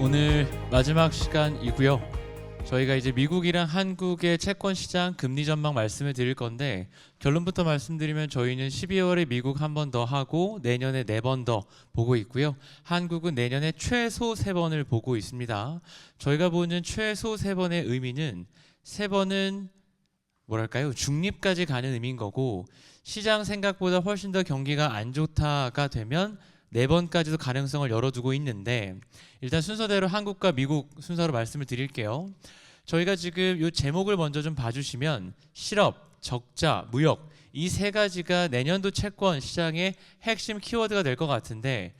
오늘 마지막 시간이고요. 저희가 이제 미국이랑 한국의 채권 시장 금리 전망 말씀을 드릴 건데, 결론부터 말씀드리면 저희는 12월에 미국 한 번 더 하고 내년에 4번 더 보고 있고요. 한국은 내년에 최소 3번을 보고 있습니다. 저희가 보는 최소 3번의 의미는 3번은 뭐랄까요? 중립까지 가는 의미인 거고, 시장 생각보다 훨씬 더 경기가 안 좋다가 되면 4번까지도 가능성을 열어두고 있는데, 일단 순서대로 한국과 미국 순서로 말씀을 드릴게요. 저희가 지금 이 제목을 먼저 좀 봐주시면 실업, 적자, 무역 이 3가지가 내년도 채권 시장의 핵심 키워드가 될 것 같은데,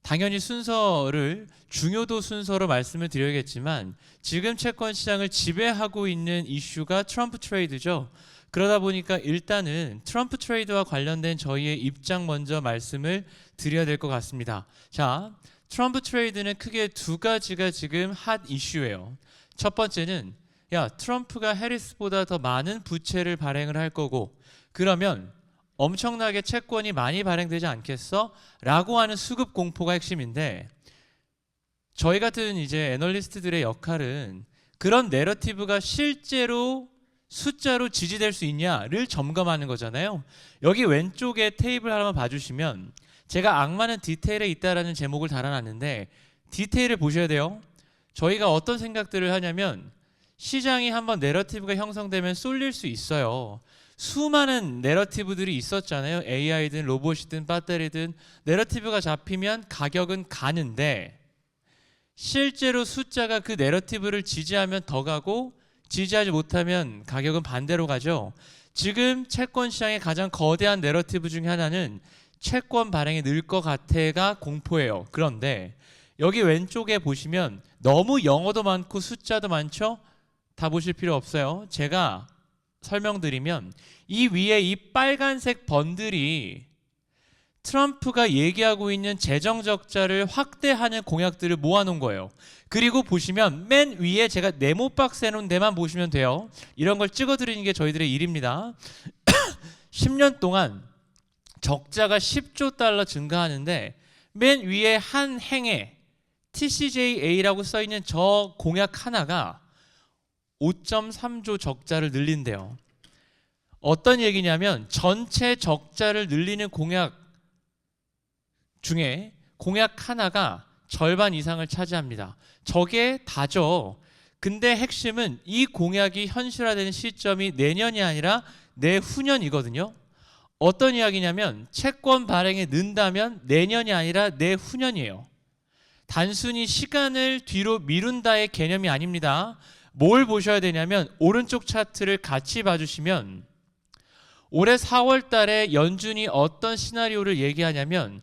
당연히 순서를 중요도 순서로 말씀을 드려야겠지만 지금 채권 시장을 지배하고 있는 이슈가 트럼프 트레이드죠. 그러다 보니까 일단은 트럼프 트레이드와 관련된 저희의 입장 먼저 말씀을 드려야 될 것 같습니다. 자, 트럼프 트레이드는 크게 2가지가 지금 핫 이슈예요. 첫 번째는 트럼프가 해리스보다 더 많은 부채를 발행을 할 거고, 그러면 엄청나게 채권이 많이 발행되지 않겠어? 라고 하는 수급 공포가 핵심인데, 저희 같은 이제 애널리스트들의 역할은 그런 내러티브가 실제로 숫자로 지지될 수 있냐를 점검하는 거잖아요. 여기 왼쪽에 테이블 하나만 봐주시면 제가 악마는 디테일에 있다라는 제목을 달아놨는데, 디테일을 보셔야 돼요. 저희가 어떤 생각들을 하냐면, 시장이 한번 내러티브가 형성되면 쏠릴 수 있어요. 수많은 내러티브들이 있었잖아요. AI든 로봇이든 배터리든 내러티브가 잡히면 가격은 가는데, 실제로 숫자가 그 내러티브를 지지하면 더 가고 지지하지 못하면 가격은 반대로 가죠. 지금 채권 시장의 가장 거대한 내러티브 중에 하나는 채권 발행이 늘 것 같아가 공포예요. 그런데 여기 왼쪽에 보시면 너무 영어도 많고 숫자도 많죠? 다 보실 필요 없어요. 제가 설명드리면 이 위에 이 빨간색 번들이 트럼프가 얘기하고 있는 재정 적자를 확대하는 공약들을 모아놓은 거예요. 그리고 보시면 맨 위에 제가 네모 박스 해놓은 데만 보시면 돼요. 이런 걸 찍어드리는 게 저희들의 일입니다. 10년 동안 적자가 10조 달러 증가하는데, 맨 위에 한 행에 TCJA라고 써있는 저 공약 하나가 5.3조 적자를 늘린대요. 어떤 얘기냐면 전체 적자를 늘리는 공약 중에 공약 하나가 절반 이상을 차지합니다. 저게 다죠. 근데 핵심은 이 공약이 현실화되는 시점이 내년이 아니라 내후년이거든요. 어떤 이야기냐면 채권 발행이 는다면 내년이 아니라 내후년이에요. 단순히 시간을 뒤로 미룬다의 개념이 아닙니다. 뭘 보셔야 되냐면 오른쪽 차트를 같이 봐주시면 올해 4월 달에 연준이 어떤 시나리오를 얘기하냐면,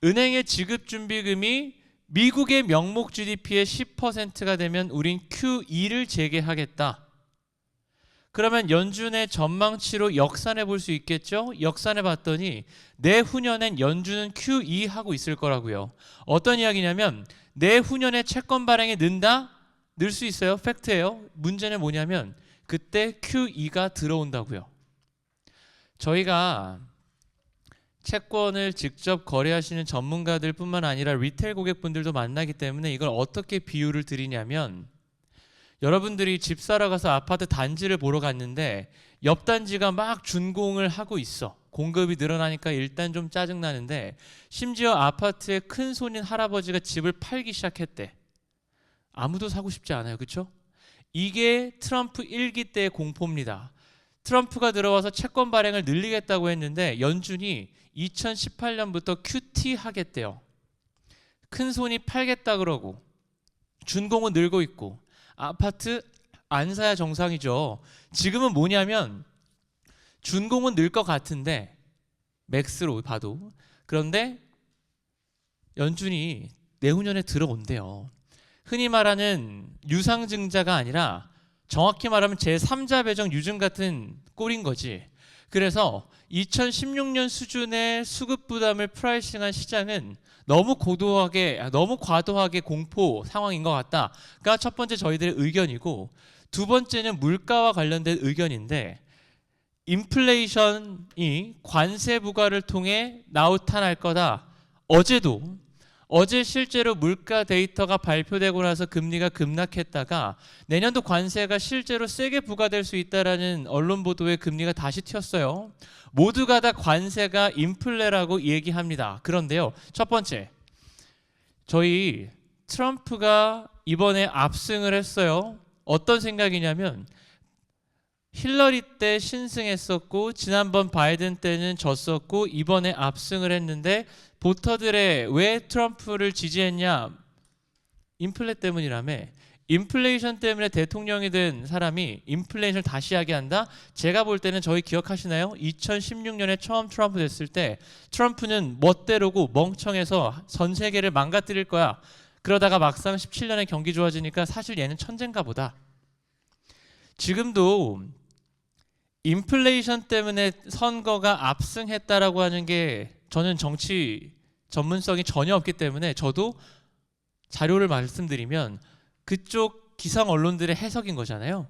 은행의 지급준비금이 미국의 명목 GDP의 10%가 되면 우린 QE를 재개하겠다. 그러면 연준의 전망치로 역산해 볼 수 있겠죠? 역산해 봤더니 내후년엔 연준은 QE 하고 있을 거라고요. 어떤 이야기냐면 내후년에 채권 발행이 는다? 늘 수 있어요. 팩트예요. 문제는 뭐냐면 그때 QE가 들어온다고요. 저희가 채권을 직접 거래하시는 전문가들 뿐만 아니라 리테일 고객분들도 만나기 때문에 이걸 어떻게 비유를 드리냐면, 여러분들이 집 사러 가서 아파트 단지를 보러 갔는데 옆 단지가 막 준공을 하고 있어. 공급이 늘어나니까 일단 좀 짜증나는데, 심지어 아파트의 큰 손인 할아버지가 집을 팔기 시작했대. 아무도 사고 싶지 않아요. 그렇죠? 이게 트럼프 1기 때의 공포입니다. 트럼프가 들어와서 채권 발행을 늘리겠다고 했는데 연준이 2018년부터 QT 하겠대요. 큰 손이 팔겠다 그러고 준공은 늘고 있고 아파트 안 사야 정상이죠. 지금은 뭐냐면 준공은 늘 것 같은데 맥스로 봐도, 그런데 연준이 내후년에 들어온대요. 흔히 말하는 유상증자가 아니라 정확히 말하면 제3자 배정 유증 같은 꼴인 거지. 그래서 2016년 수준의 수급 부담을 프라이싱한 시장은 너무 과도하게 공포 상황인 것 같다가 첫 번째 저희들의 의견이고, 두 번째는 물가와 관련된 의견인데, 인플레이션이 관세 부과를 통해 나타날 거다. 어제 실제로 물가 데이터가 발표되고 나서 금리가 급락했다가 내년도 관세가 실제로 세게 부과될 수 있다라는 언론 보도에 금리가 다시 튀었어요. 모두가 다 관세가 인플레라고 얘기합니다. 그런데요, 첫 번째, 저희 트럼프가 이번에 압승을 했어요. 어떤 생각이냐면 힐러리 때 신승했었고 지난번 바이든 때는 졌었고 이번에 압승을 했는데 보터들의 왜 트럼프를 지지했냐? 인플레 때문이라며. 인플레이션 때문에 대통령이 된 사람이 인플레이션을 다시 이야기한다? 제가 볼 때는 저희 기억하시나요? 2016년에 처음 트럼프 됐을 때 트럼프는 멋대로고 멍청해서 전 세계를 망가뜨릴 거야. 그러다가 막상 17년에 경기 좋아지니까 사실 얘는 천재인가 보다. 지금도 인플레이션 때문에 선거가 압승했다라고 하는 게 저는 정치 전문성이 전혀 없기 때문에 저도 자료를 말씀드리면 그쪽 기성 언론들의 해석인 거잖아요.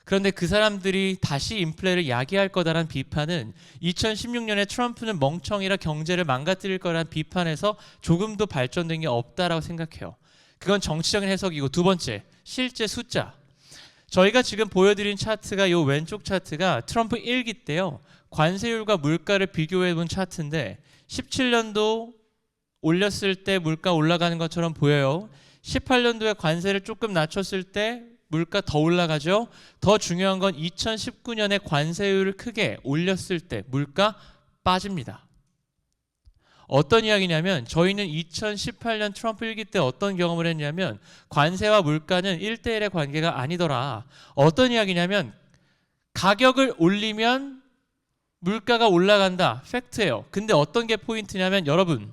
그런데 그 사람들이 다시 인플레를 야기할 거다라는 비판은 2016년에 트럼프는 멍청이라 경제를 망가뜨릴 거라는 비판에서 조금도 발전된 게 없다라고 생각해요. 그건 정치적인 해석이고, 두 번째, 실제 숫자. 저희가 지금 보여드린 차트가 이 왼쪽 차트가 트럼프 1기 때요. 관세율과 물가를 비교해 본 차트인데 17년도 올렸을 때 물가 올라가는 것처럼 보여요. 18년도에 관세를 조금 낮췄을 때 물가 더 올라가죠. 더 중요한 건 2019년에 관세율을 크게 올렸을 때 물가 빠집니다. 어떤 이야기냐면 저희는 2018년 트럼프 1기 때 어떤 경험을 했냐면 관세와 물가는 1대1의 관계가 아니더라. 어떤 이야기냐면 가격을 올리면 물가가 올라간다. 팩트예요. 근데 어떤 게 포인트냐면 여러분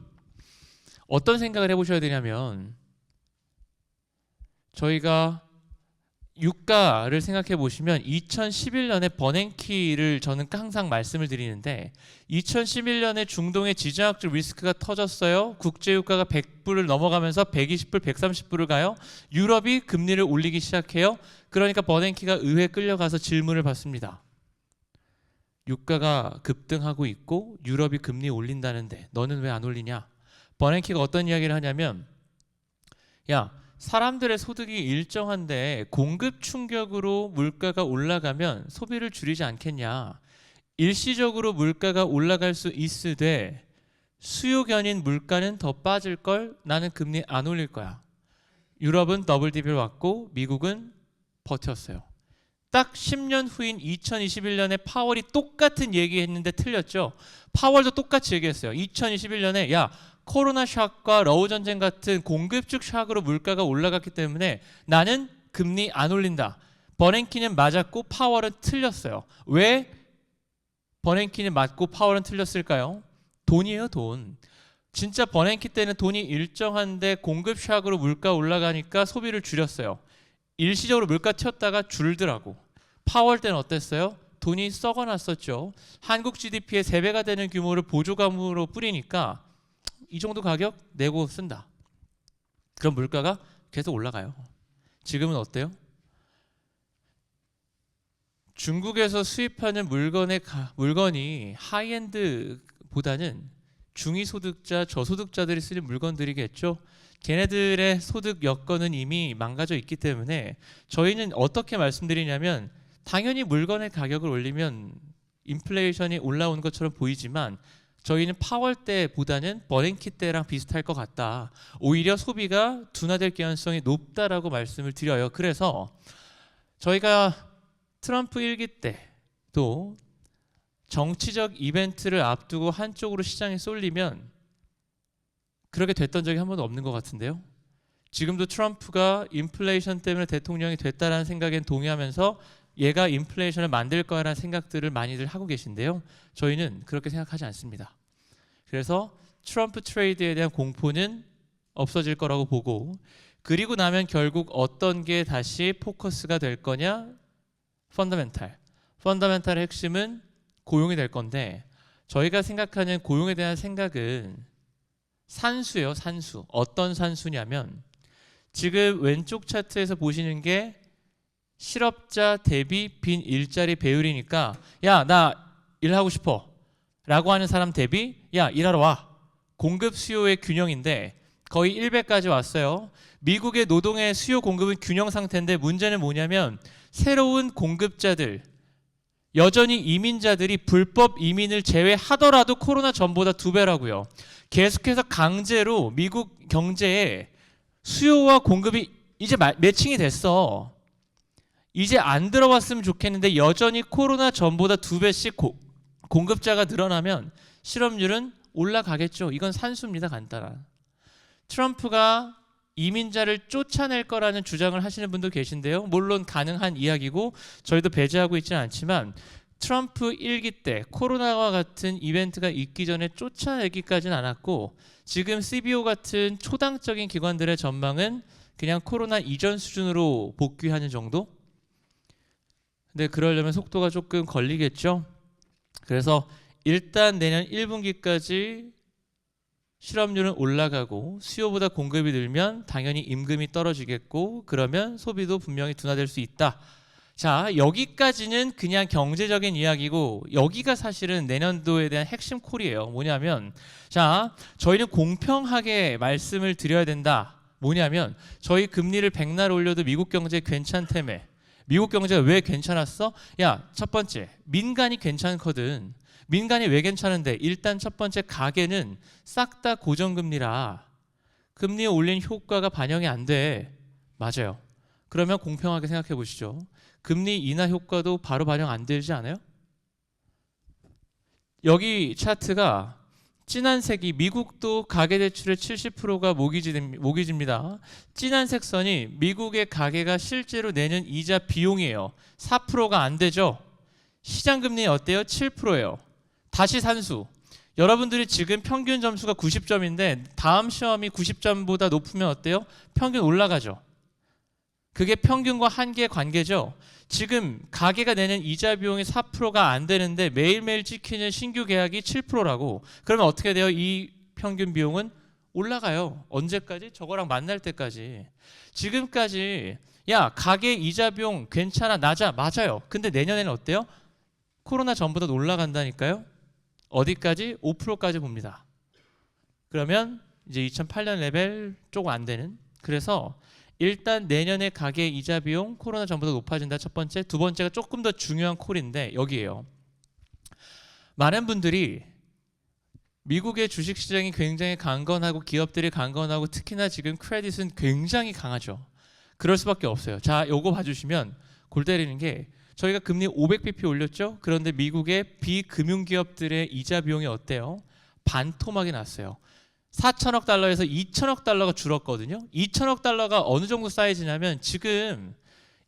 어떤 생각을 해보셔야 되냐면 저희가 유가를 생각해 보시면 2011년에 버냉키를 저는 항상 말씀을 드리는데 2011년에 중동의 지정학적 리스크가 터졌어요. 국제유가가 100불을 넘어가면서 120불, 130불을 가요. 유럽이 금리를 올리기 시작해요. 그러니까 버냉키가 의회에 끌려가서 질문을 받습니다. 유가가 급등하고 있고 유럽이 금리 올린다는데 너는 왜 안 올리냐? 버냉키가 어떤 이야기를 하냐면 야, 사람들의 소득이 일정한데 공급 충격으로 물가가 올라가면 소비를 줄이지 않겠냐. 일시적으로 물가가 올라갈 수 있으되 수요 견인 물가는 더 빠질걸. 나는 금리 안 올릴 거야. 유럽은 더블 디비를 왔고 미국은 버텼어요. 딱 10년 후인 2021년에 파월이 똑같은 얘기했는데 틀렸죠. 파월도 똑같이 얘기했어요. 2021년에 야 코로나 샥과 러우 전쟁 같은 공급축 샥으로 물가가 올라갔기 때문에 나는 금리 안 올린다. 버냉키는 맞았고 파월은 틀렸어요. 왜 버냉키는 맞고 파월은 틀렸을까요? 돈이에요, 돈. 진짜 버냉키 때는 돈이 일정한데 공급 샥으로 물가 올라가니까 소비를 줄였어요. 일시적으로 물가 튀었다가 줄더라고. 파월 때는 어땠어요? 돈이 썩어났었죠. 한국 GDP의 3배가 되는 규모를 보조감으로 뿌리니까 이 정도 가격 내고 쓴다. 그럼 물가가 계속 올라가요. 지금은 어때요? 중국에서 수입하는 물건이 하이엔드보다는 중위소득자, 저소득자들이 쓰는 물건들이겠죠. 걔네들의 소득 여건은 이미 망가져 있기 때문에 저희는 어떻게 말씀드리냐면 당연히 물건의 가격을 올리면 인플레이션이 올라오는 것처럼 보이지만 저희는 파월 때보다는 버냉키 때랑 비슷할 것 같다. 오히려 소비가 둔화될 가능성이 높다라고 말씀을 드려요. 그래서 저희가 트럼프 1기 때도 정치적 이벤트를 앞두고 한쪽으로 시장이 쏠리면 그렇게 됐던 적이 한 번도 없는 것 같은데요. 지금도 트럼프가 인플레이션 때문에 대통령이 됐다라는 생각엔 동의하면서 얘가 인플레이션을 만들 거라는 생각들을 많이들 하고 계신데요. 저희는 그렇게 생각하지 않습니다. 그래서 트럼프 트레이드에 대한 공포는 없어질 거라고 보고 그리고 나면 결국 어떤 게 다시 포커스가 될 거냐? 펀더멘탈의 핵심은 고용이 될 건데 저희가 생각하는 고용에 대한 생각은 산수예요. 산수. 어떤 산수냐면 지금 왼쪽 차트에서 보시는 게 실업자 대비 빈 일자리 배율이니까 야, 나 일하고 싶어 라고 하는 사람 대비 야, 일하러 와 공급 수요의 균형인데 거의 1배까지 왔어요. 미국의 노동의 수요 공급은 균형 상태인데 문제는 뭐냐면 새로운 공급자들, 여전히 이민자들이 불법 이민을 제외하더라도 코로나 전보다 2배라고요. 계속해서 강제로 미국 경제에 수요와 공급이 이제 매칭이 됐어. 이제 안 들어왔으면 좋겠는데 여전히 코로나 전보다 2배씩 공급자가 늘어나면 실업률은 올라가겠죠. 이건 산수입니다. 간단한. 트럼프가 이민자를 쫓아낼 거라는 주장을 하시는 분도 계신데요. 물론 가능한 이야기고 저희도 배제하고 있지는 않지만 트럼프 1기 때 코로나와 같은 이벤트가 있기 전에 쫓아내기까지는 않았고 지금 CBO 같은 초당적인 기관들의 전망은 그냥 코로나 이전 수준으로 복귀하는 정도? 근데 그러려면 속도가 조금 걸리겠죠. 그래서 일단 내년 1분기까지 실업률은 올라가고 수요보다 공급이 늘면 당연히 임금이 떨어지겠고 그러면 소비도 분명히 둔화될 수 있다. 자, 여기까지는 그냥 경제적인 이야기고 여기가 사실은 내년도에 대한 핵심 콜이에요. 뭐냐면 자, 저희는 공평하게 말씀을 드려야 된다. 뭐냐면 저희 금리를 백날 올려도 미국 경제 괜찮다며. 미국 경제가 왜 괜찮았어? 야, 첫 번째 민간이 괜찮거든. 민간이 왜 괜찮은데? 일단 첫 번째 가계는 싹 다 고정금리라 금리 올린 효과가 반영이 안 돼. 맞아요. 그러면 공평하게 생각해 보시죠. 금리 인하 효과도 바로 반영 안 되지 않아요? 여기 차트가 진한색이 미국도 가계대출의 70%가 모기지입니다. 진한색 선이 미국의 가계가 실제로 내는 이자 비용이에요. 4%가 안 되죠. 시장금리 어때요? 7%예요. 다시 산수. 여러분들이 지금 평균 점수가 90점인데 다음 시험이 90점보다 높으면 어때요? 평균 올라가죠. 그게 평균과 한계의 관계죠. 지금 가계가 내는 이자 비용이 4%가 안 되는데 매일매일 찍히는 신규 계약이 7%라고. 그러면 어떻게 돼요? 이 평균 비용은 올라가요. 언제까지? 저거랑 만날 때까지. 지금까지 야, 가계 이자 비용 괜찮아, 낮아. 맞아요. 근데 내년에는 어때요? 코로나 전보다 올라간다니까요. 어디까지? 5%까지 봅니다. 그러면 이제 2008년 레벨 조금 안 되는. 그래서 일단 내년에 가계 이자 비용 코로나 전보다 높아진다. 첫 번째. 두 번째가 조금 더 중요한 콜인데 여기에요. 많은 분들이 미국의 주식시장이 굉장히 강건하고 기업들이 강건하고 특히나 지금 크레딧은 굉장히 강하죠. 그럴 수밖에 없어요. 자, 요거 봐주시면 골 때리는 게 저희가 금리 500bp 올렸죠. 그런데 미국의 비금융기업들의 이자 비용이 어때요? 반토막이 났어요. 4천억 달러에서 2천억 달러가 줄었거든요. 2천억 달러가 어느 정도 사이즈냐면 지금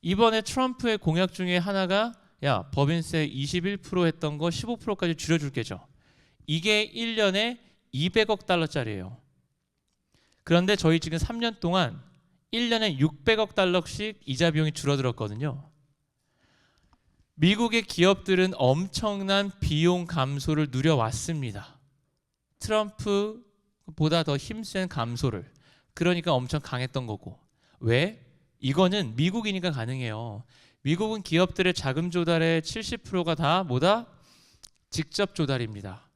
이번에 트럼프의 공약 중에 하나가 야, 법인세 21% 했던 거 15%까지 줄여줄게죠. 이게 1년에 200억 달러짜리예요. 그런데 저희 지금 3년 동안 1년에 600억 달러씩 이자 비용이 줄어들었거든요. 미국의 기업들은 엄청난 비용 감소를 누려왔습니다. 트럼프보다 더 힘센 감소를. 그러니까 엄청 강했던 거고. 왜? 이거는 미국이니까 가능해요. 미국은 기업들의 자금 조달의 70%가 다 뭐다? 직접 조달입니다.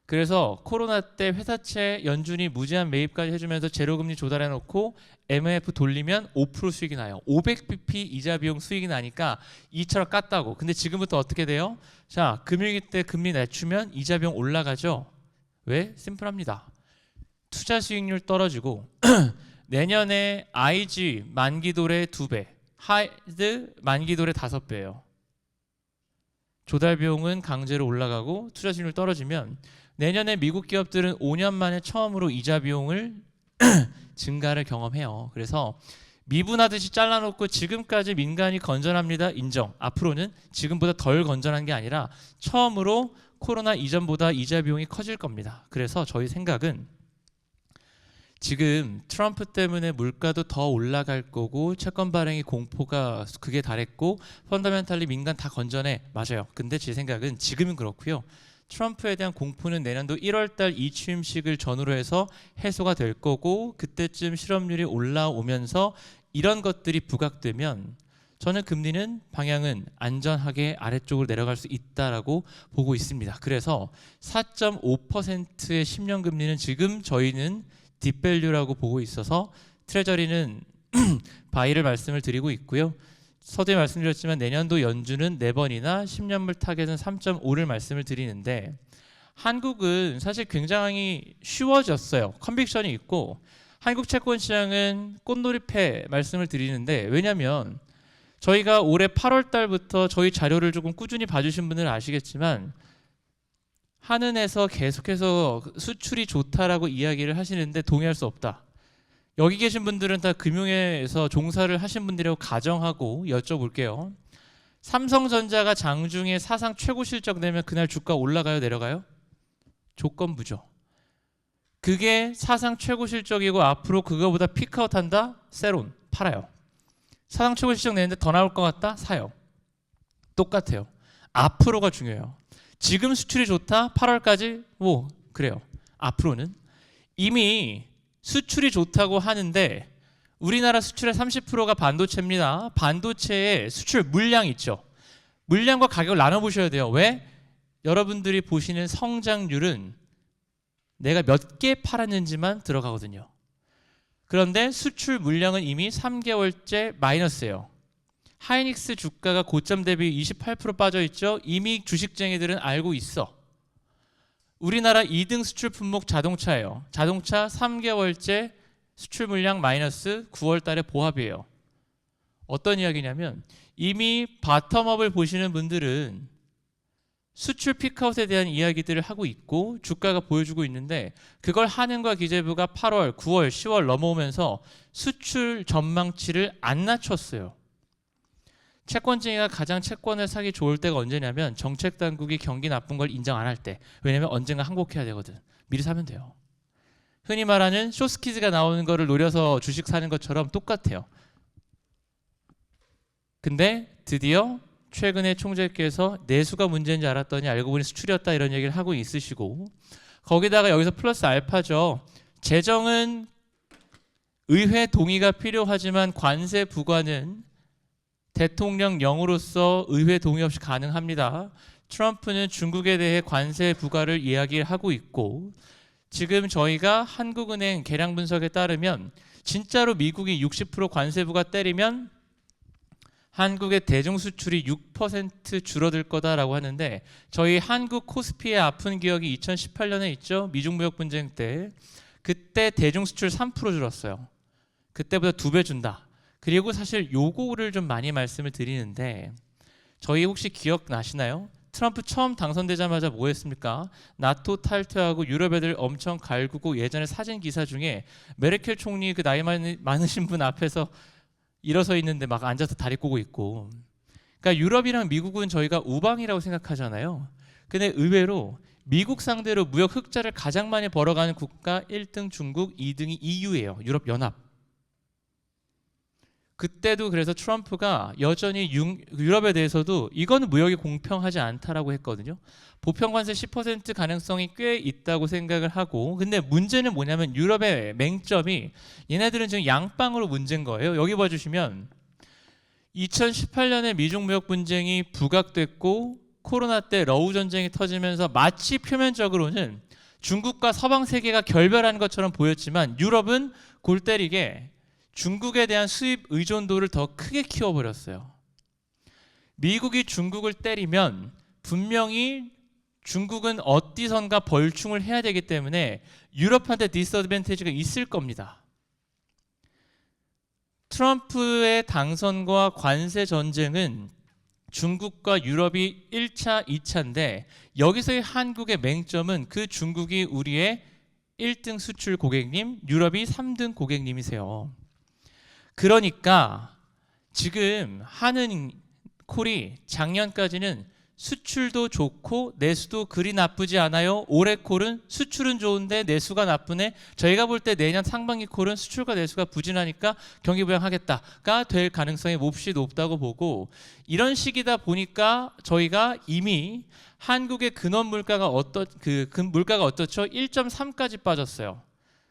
그래서 코로나 때 회사채 연준이 무제한 매입까지 해주면서 제로금리 조달해놓고 MLF 돌리면 5% 수익이 나요. 500bp 이자 비용 수익이 나니까 2천억 깠다고. 근데 지금부터 어떻게 돼요? 자, 금융위기 때 금리 낮추면 이자 비용 올라가죠. 왜? 심플합니다. 투자 수익률 떨어지고 내년에 IG 만기도래 2배, 하이드 만기도래 5배예요. 조달 비용은 강제로 올라가고 투자 수익률 떨어지면 내년에 미국 기업들은 5년 만에 처음으로 이자 비용을 증가를 경험해요. 그래서 미분하듯이 잘라놓고 지금까지 민간이 건전합니다. 인정. 앞으로는 지금보다 덜 건전한 게 아니라 처음으로 코로나 이전보다 이자 비용이 커질 겁니다. 그래서 저희 생각은 지금 트럼프 때문에 물가도 더 올라갈 거고 채권 발행의 공포가 극에 달했고 펀더멘탈리 민간 다 건전해. 맞아요. 근데 제 생각은 지금은 그렇고요. 트럼프에 대한 공포는 내년도 1월달 이취임식을 전후로 해서 해소가 될 거고 그때쯤 실업률이 올라오면서 이런 것들이 부각되면 저는 금리는 방향은 안전하게 아래쪽으로 내려갈 수 있다라고 보고 있습니다. 그래서 4.5%의 10년 금리는 지금 저희는 딥밸류라고 보고 있어서 트레저리는 바이를 말씀을 드리고 있고요. 서두에 말씀드렸지만 내년도 연준은 4번이나 10년물 타겟은 3.5를 말씀을 드리는데 한국은 사실 굉장히 쉬워졌어요. 컨빅션이 있고 한국 채권 시장은 꽃놀이패 말씀을 드리는데 왜냐하면 저희가 올해 8월 달부터 저희 자료를 조금 꾸준히 봐주신 분들은 아시겠지만 한은에서 계속해서 수출이 좋다라고 이야기를 하시는데 동의할 수 없다. 여기 계신 분들은 다 금융에서 종사를 하신 분들이라고 가정하고 여쭤볼게요. 삼성전자가 장중에 사상 최고 실적 내면 그날 주가 올라가요, 내려가요? 조건부죠. 그게 사상 최고 실적이고 앞으로 그거보다 피크아웃한다? 세론 팔아요. 사상 최고 실적 내는데 더 나올 것 같다? 사요. 똑같아요. 앞으로가 중요해요. 지금 수출이 좋다? 8월까지? 뭐 그래요. 앞으로는 이미 수출이 좋다고 하는데 우리나라 수출의 30%가 반도체입니다. 반도체의 수출 물량 있죠. 물량과 가격을 나눠보셔야 돼요. 왜? 여러분들이 보시는 성장률은 내가 몇 개 팔았는지만 들어가거든요. 그런데 수출 물량은 이미 3개월째 마이너스예요. 하이닉스 주가가 고점 대비 28% 빠져있죠. 이미 주식쟁이들은 알고 있어. 우리나라 2등 수출 품목 자동차예요. 자동차 3개월째 수출 물량 마이너스 9월 달에 보합이에요. 어떤 이야기냐면 이미 바텀업을 보시는 분들은 수출 피크아웃에 대한 이야기들을 하고 있고 주가가 보여주고 있는데 그걸 한은과 기재부가 8월, 9월, 10월 넘어오면서 수출 전망치를 안 낮췄어요. 채권쟁이가 가장 채권을 사기 좋을 때가 언제냐면 정책 당국이 경기 나쁜 걸 인정 안 할 때. 왜냐면 언젠가 항복해야 되거든. 미리 사면 돼요. 흔히 말하는 쇼스키즈가 나오는 거를 노려서 주식 사는 것처럼 똑같아요. 근데 드디어 최근에 총재께서 내수가 문제인지 알았더니 알고 보니 수출이었다 이런 얘기를 하고 있으시고 거기다가 여기서 플러스 알파죠. 재정은 의회 동의가 필요하지만 관세 부과는 대통령령으로서 의회 동의 없이 가능합니다. 트럼프는 중국에 대해 관세 부과를 이야기하고 있고 지금 저희가 한국은행 계량 분석에 따르면 진짜로 미국이 60% 관세 부과 때리면 한국의 대중 수출이 6% 줄어들 거다라고 하는데 저희 한국 코스피의 아픈 기억이 2018년에 있죠. 미중 무역 분쟁 때 그때 대중 수출 3% 줄었어요. 그때보다 2배 준다. 그리고 사실 요거를 좀 많이 말씀을 드리는데 저희 혹시 기억나시나요? 트럼프 처음 당선되자마자 뭐 했습니까? 나토 탈퇴하고 유럽 애들 엄청 갈구고 예전에 사진 기사 중에 메르켈 총리 그 나이 많으신 분 앞에서 일어서 있는데 막 앉아서 다리 꼬고 있고 그러니까 유럽이랑 미국은 저희가 우방이라고 생각하잖아요. 근데 의외로 미국 상대로 무역 흑자를 가장 많이 벌어가는 국가 1등 중국, 2등이 EU예요. 유럽연합. 그때도 그래서 트럼프가 여전히 유럽에 대해서도 이거는 무역이 공평하지 않다라고 했거든요. 보편관세 10% 가능성이 꽤 있다고 생각을 하고 근데 문제는 뭐냐면 유럽의 맹점이 얘네들은 지금 양방으로 문제인 거예요. 여기 봐주시면 2018년에 미중 무역 분쟁이 부각됐고 코로나 때 러우 전쟁이 터지면서 마치 표면적으로는 중국과 서방 세계가 결별하는 것처럼 보였지만 유럽은 골 때리게 중국에 대한 수입 의존도를 더 크게 키워버렸어요. 미국이 중국을 때리면 분명히 중국은 어디선가 벌충을 해야 되기 때문에 유럽한테 디스어드밴티지가 있을 겁니다. 트럼프의 당선과 관세 전쟁은 중국과 유럽이 1차, 2차인데 여기서의 한국의 맹점은 그 중국이 우리의 1등 수출 고객님, 유럽이 3등 고객님이세요. 그러니까 지금 한은 콜이 작년까지는 수출도 좋고 내수도 그리 나쁘지 않아요. 올해 콜은 수출은 좋은데 내수가 나쁘네. 저희가 볼 때 내년 상반기 콜은 수출과 내수가 부진하니까 경기 부양하겠다가 될 가능성이 몹시 높다고 보고 이런 식이다 보니까 저희가 이미 한국의 근원 물가가 물가가 어떻죠? 1.3까지 빠졌어요.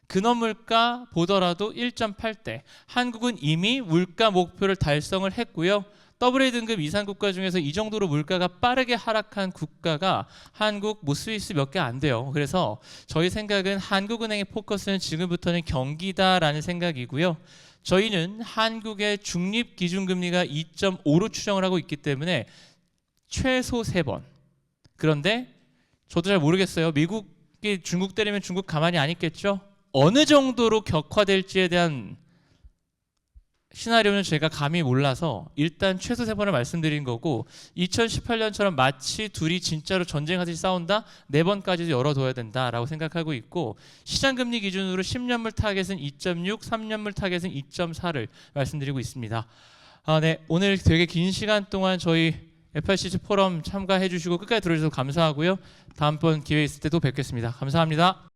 근원 물가 보더라도 1.8대. 한국은 이미 물가 목표를 달성을 했고요. AA 등급 이상 국가 중에서 이 정도로 물가가 빠르게 하락한 국가가 한국, 뭐 스위스 몇 개 안 돼요. 그래서 저희 생각은 한국은행의 포커스는 지금부터는 경기다라는 생각이고요. 저희는 한국의 중립 기준금리가 2.5로 추정을 하고 있기 때문에 최소 3번. 그런데 저도 잘 모르겠어요. 미국이 중국 때리면 중국 가만히 안 있겠죠? 어느 정도로 격화될지에 대한 시나리오는 제가 감히 몰라서 일단 최소 3번을 말씀드린 거고, 2018년처럼 마치 둘이 진짜로 전쟁하듯이 싸운다? 4번까지도 열어둬야 된다라고 생각하고 있고, 시장금리 기준으로 10년물 타겟은 2.6, 3년물 타겟은 2.4를 말씀드리고 있습니다. 네, 오늘 되게 긴 시간 동안 저희 FICC 포럼 참가해 주시고 끝까지 들어주셔서 감사하고요. 다음번 기회 있을 때도 뵙겠습니다. 감사합니다.